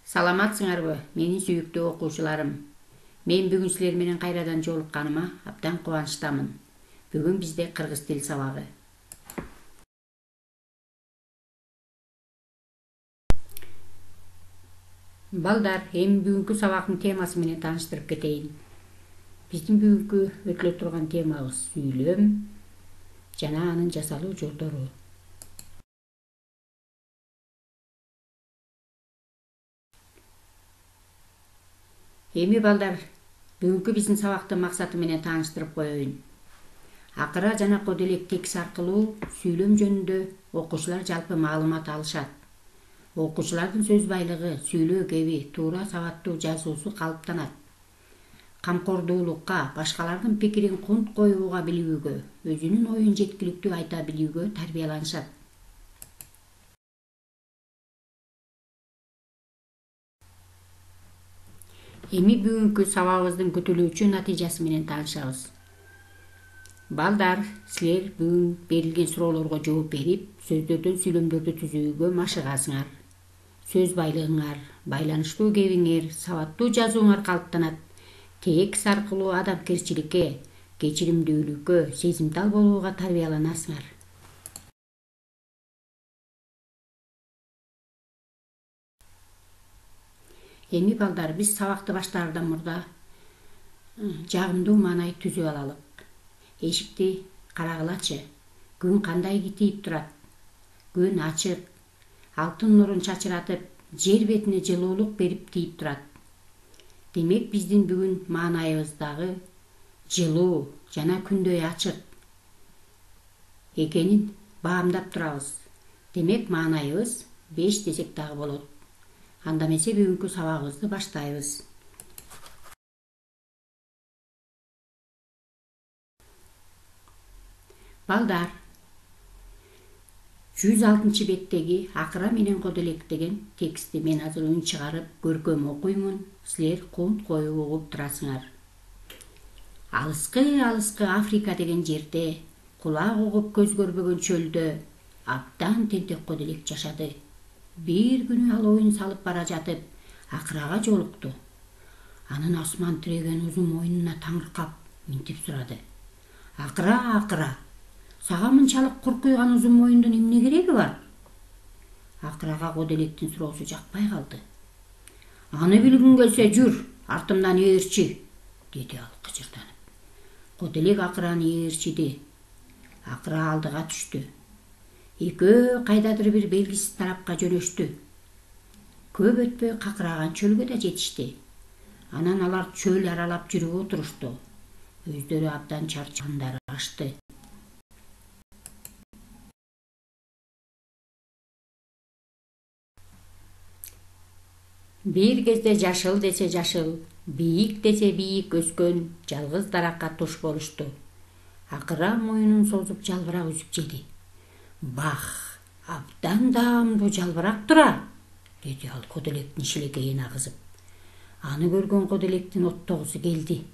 Саламатсыңарбы, менин сүйүктүү окуучуларым. Мен бүгүн силер менен кайрадан жолукканыма абдан кубанычтамын. Бүгүн бизде кыргыз тил сабагы. Балдар, эми бүгүнкү сабактын темасы менен тааныштырып кетейин. Биздин бүгүнкү өтүлө турган темабыз сүйлөм жана анын жасалуу жолдору. Эми балдар, бүгүнкү биздин сабактын максаты менен тааныштырып коеюн. Акыра жана коделек текст аркылуу сүйлөм жөнүндө окуучулар жалпы маалымат алышат. Окуучулардын сөз байлыгы, сүйлөө кеби, туура сабаттуу жазуусу калыптанат. Камкордуулукка, башкалардын пикирин кунт коюуга билүүгө, өзүнүн оюн жеткиликтүү айта билүүгө тарбияланышат. Эми бүгүнкү сабагыбыздын күтүлүүчү натыйжасы менен таанышабыз. Балдар, силер бүгүн берилген суроолорго жооп берип, сөздөрдөн сүйлөмдөрдү түзүүгө машыгасыңар. Сөз байлыгыңар, байланыштуу кебиңер, сабаттуу жазууңар калыптанат. Текст аркылуу адамгерчиликке, кечиримдүүлүккө, сезимтал болууга тарбияланасыңар. Эми балдар, биз сабакты баштаардан мурда жагымдуу маанай түзүп алалык. Эшикти карагылачы. Күн кандай китип турат? Күн ачык, алтын нурун чачыратып, жер бетине жылуулук берип тийип турат. Демек, биздин бүгүн маанайыбыз дагы жылуу жана күндөй ачык экенин баамдап турабыз. Демек, маанайыбыз 5 десек дагы болот. Анда эмесе бүгүнкү сабагыбызды баштайбыз. Балдар, 106 беттеги акыра менен коделек деген текстти мен азыр үн чыгарып көркөм окуймун, силер кунт коюп угуп турасыңар. Алыскы Африка деген жерде, кулак угуп көз көрбөгөн чөлдө абдан тентек коделек жашады. Бир күнү ал оюн салып бара жатып, акырага жолукту. Анын асман тиреген узун мойнуна таңыркап минтип сурады. Акыра, сага мынчалык куркуйган узун мойундун эмне кереги бар? Акырага коделектин суроосу жакпай калды. Аны билгиң келсе жүр, артымдан ээрчи, деди ал кычырданып. Коделек акыраны ээрчиди. Акыра алдыга түштү. Экөө кайдадыр бир белгисиз тарапка жөнөштү. Көп өтпөй какыраган чөлгө да жетишти. Анан алар чөл аралап жүрүп отурушту. Өздөрү абдан чарчагандары ашты. Бир кезде жашыл десе жашыл, бийик десе бийик өскөн жалгыз даракка туш болушту. Акыра моюнун созуп жалбырак үзүп жеди. Бах, абдан даамдуу жалбырак тура, деди ал коделектин шилекейин агызып. Аны көргөн коделектин оттогусу келди.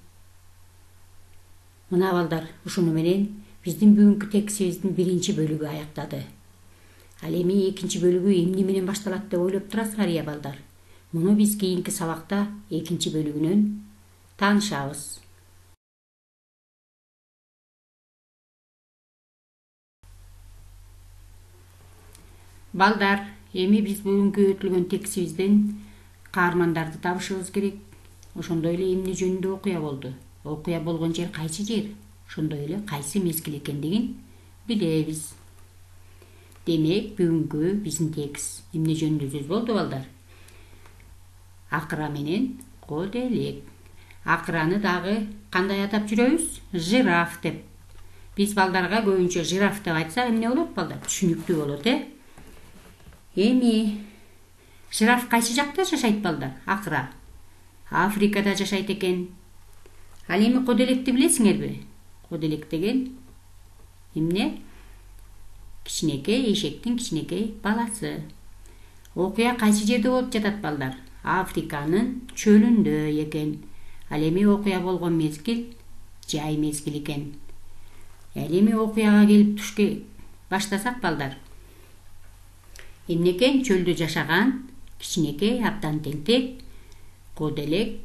Мына балдар, ушуну менен биздин бүгүнкү текстибиздин 1-бөлүгү аяктады. Ал эми 2-бөлүгү эмне менен башталат деп ойлоп турасыңар, я балдар? Муну биз кийинки сабакта 2-бөлүгүнөн таанышабыз. Балдар, эми биз бүгүнкү өтүлгөн текстибизден каармандарды табышыбыз керек. Ошондой эле эмне жөнүндө окуя болду? Окуя болгон жер кайсы жер? Ошондой эле кайсы мезгил экендигин билебиз. Демек, бүгүнкү биздин текст эмне жөнүндө сөз болду, балдар? Акыра менен коделек. Акыраны дагы кандай атап жүрөбүз? Жираф деп. Биз балдарга көбүнчө жираф деп айтсак эмне болот, балдар? Түшүнүктүү болот, Эми жираф кайсы жакта жашайт, балдар? Акыра Африкада жашайт экен. Ал эми коделекти билесиңерби? Коделек деген эмне? Кичинекей эшектин кичинекей баласы. Окуя кайсы жерде болуп жатат, балдар? Африканын чөлүндө экен. Ал эми окуя болгон мезгил жай мезгил экен. Ал эми окуяга келип түшкө баштасак, балдар. Эмне экен? Чөлдө жашаган кичинекей абдан тентек Коделек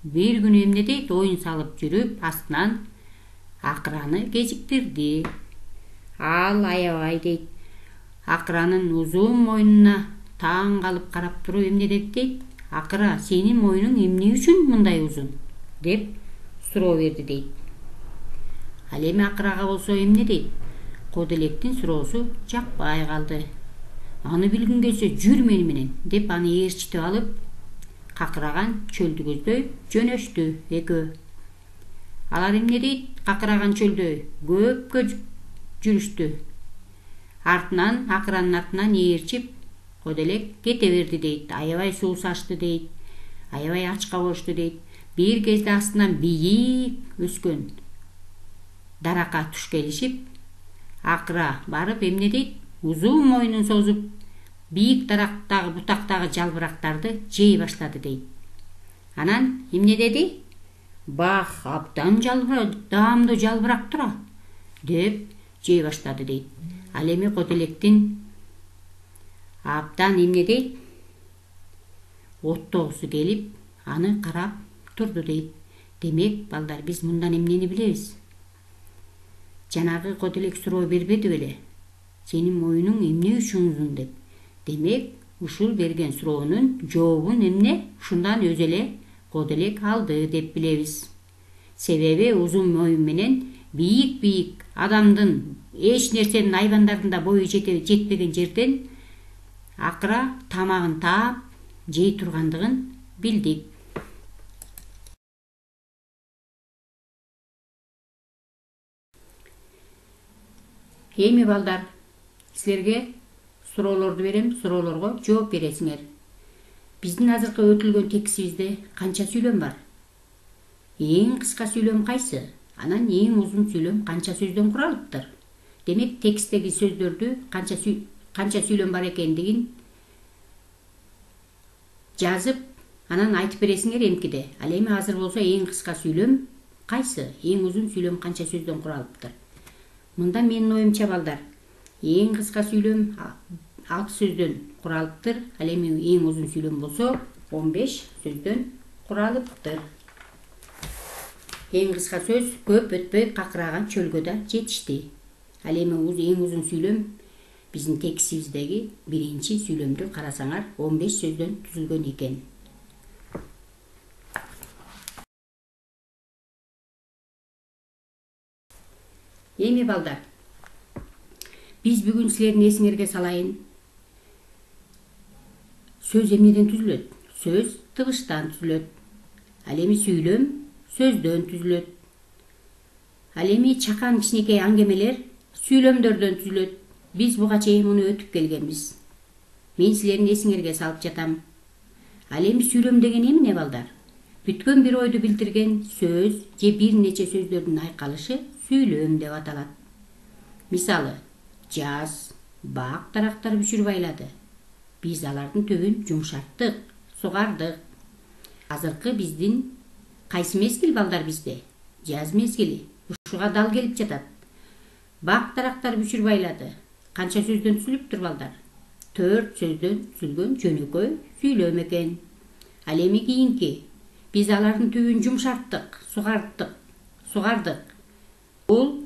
бир күнү эмне дейт, оюн салып жүрүп, астынан акыраны кезиктирди. Ал аябай дейт. Акыранын узун мойнуна таң калып карап туруп эмне деп дейт, акыра сенин мойнуң эмне үчүн мындай узун деп суроо берди дейт. Ал эми акырага болсо эмне дейт, Коделектин суроосу жакпай калды. Аны билгиң келсе жүр мени менен деп аны ээрчитип алып, какыраган чөлдү көздөй жөнөштү экөө. Алар эмне дейт, какыраган чөлдө көпкө жүрүштү. Артынан акыранын артынан ээрчип Коделек кете берди дейт. Аябай суу сашты дейт. Аябай ачка болушту дейт. Бир кезде астынан бийик өскөн даракка туш келишип, акыра барып эмне дейт, узун мойнун созуп, бийик дарактагы бутактагы жалбырактарды жей баштады дейт. Анан эмне деди? Бах, абдан даамдуу жалбырак тура деп жей баштады дейт. Ал эми Коделектин абдан эмне дейт, оттогусу келип, аны карап турду дейт. Демек, балдар, биз мындан эмнени билебиз? Жанагы Коделек суроо бербеди беле? Сенин мойнуң эмне үчүн узун деп. Демек, ушул берген суроонун жообун эмне? Ушундан өзү эле Коделек алды деп билебиз. Себеби узун мойун менен бийик адамдын, эч нерсенин, айбандардын да бою жетпеген жерден акыра тамагын таап жей тургандыгын билдик. Эми балдар, силерге суроолорду берем, суроолорго жооп бересиңер. Биздин азыркы өтүлгөн текстибизде канча сүйлөм бар? Эң кыска сүйлөм кайсы? Анан эң узун сүйлөм канча сөздөн куралыптыр? Демек, тексттеги сөздөрдү канча сүйлөм бар экендигин жазып, анан айтып бересиңер эмкиде. Ал эми азыр болсо эң кыска сүйлөм кайсы? Эң узун сүйлөм канча сөздөн куралыптыр? Мында менин оюмча балдар, эң кыска сүйлөм 6 сөздөн куралыптыр. Ал эми эң узун сүйлөм болсо 15 сөздөн куралыптыр. Эң кыска сөз көп өтпөй какыраган чөлгө да жетишти. Ал эми эң узун сүйлөм биздин текстибиздеги биринчи сүйлөмдү карасаңар 15 сөздөн түзүлгөн экен. Эми балдар, биз бүгүн силердин эсиңерге салайын. Сөз эмнеден түзүлөт? Сөз тыбыштан түзүлөт. Ал эми сүйлөм сөздөн түзүлөт. Ал эми чакан кичинекей аңгемелер сүйлөмдөрдөн түзүлөт. Биз буга чейин муну өтүп келгенбиз. Мен силердин эсиңерге салып жатам. Ал эми сүйлөм деген эмне балдар? Бүткөн бир ойду билдирген сөз же бир нече сөздөрдүн айкалышы сүйлөм деп аталат. Мисалы, жаз, бак дарактар бүчүрүп айлады. Биз алардын төбүн жумшарттык, сугардык. Азыркы биздин кайсы мезгил балдар бизде? Жаз мезгили. Ушуга дал келип жатат. Бак дарактар бүчүрүп айлады. Канча сөздөн түзүлүптүр балдар? 4 сөздөн түзүлгөн жөнөкөй сүйлөм экен. Ал эми кийинки, биз алардын түбүн жумшарттык, сугардык. Бул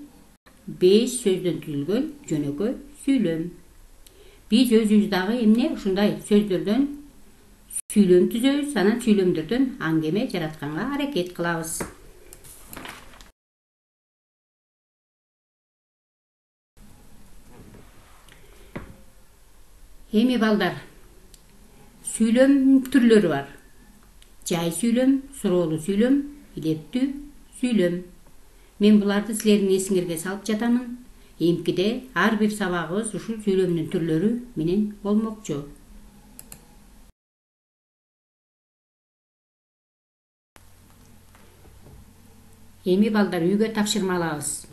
5 сөздөн түзүлгөн жөнөкөй сүйлөм. Биз өзүбүз дагы эмне ушундай сөздөрдөн сүйлөм түзөбүз, анан сүйлөмдөрдөн аңгеме жаратканга аракет кылабыз. Эми балдар, сүйлөм түрлөрү бар. Жай сүйлөм, суроолуу сүйлөм, илептүү сүйлөм. Мен буларды силердин эсиңерге салып жатамын. Эмкиде ар бир сабагыбыз ушул сүйлөмдүн түрлөрү менен болмокчу. Эми балдар, үйгө тапшырма алабыз.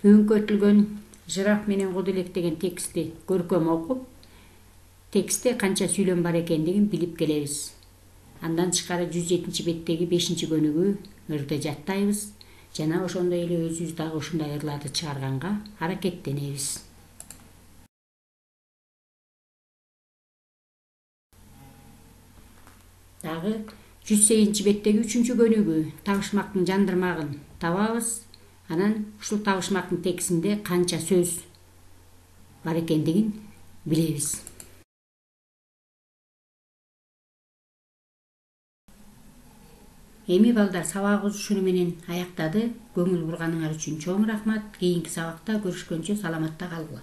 Бүгүнкү өтүлгөн Жыраак менен Коделек деген текстти көркөм окуп, текстте канча сүйлөм бар экендигин билип келебиз. Андан тышкары 107 беттеги 5 көнүгүү ырды жаттайбыз. Жана ошондой эле өзүбүз дагы ушундай ырларды чыгарганга аракеттенебиз. Дагы 108 беттеги 3-чү көнүгү табышмактын жандырмагын табабыз. Анан ушул табышмактын текстинде канча сөз бар экендигин билебиз. Эми балдар, сабагыбыз ушуну менен аяктады. Көңүл бурганыңар үчүн чоң рахмат. Кийинки сабакта көрүшкөнчө саламатта калгыла.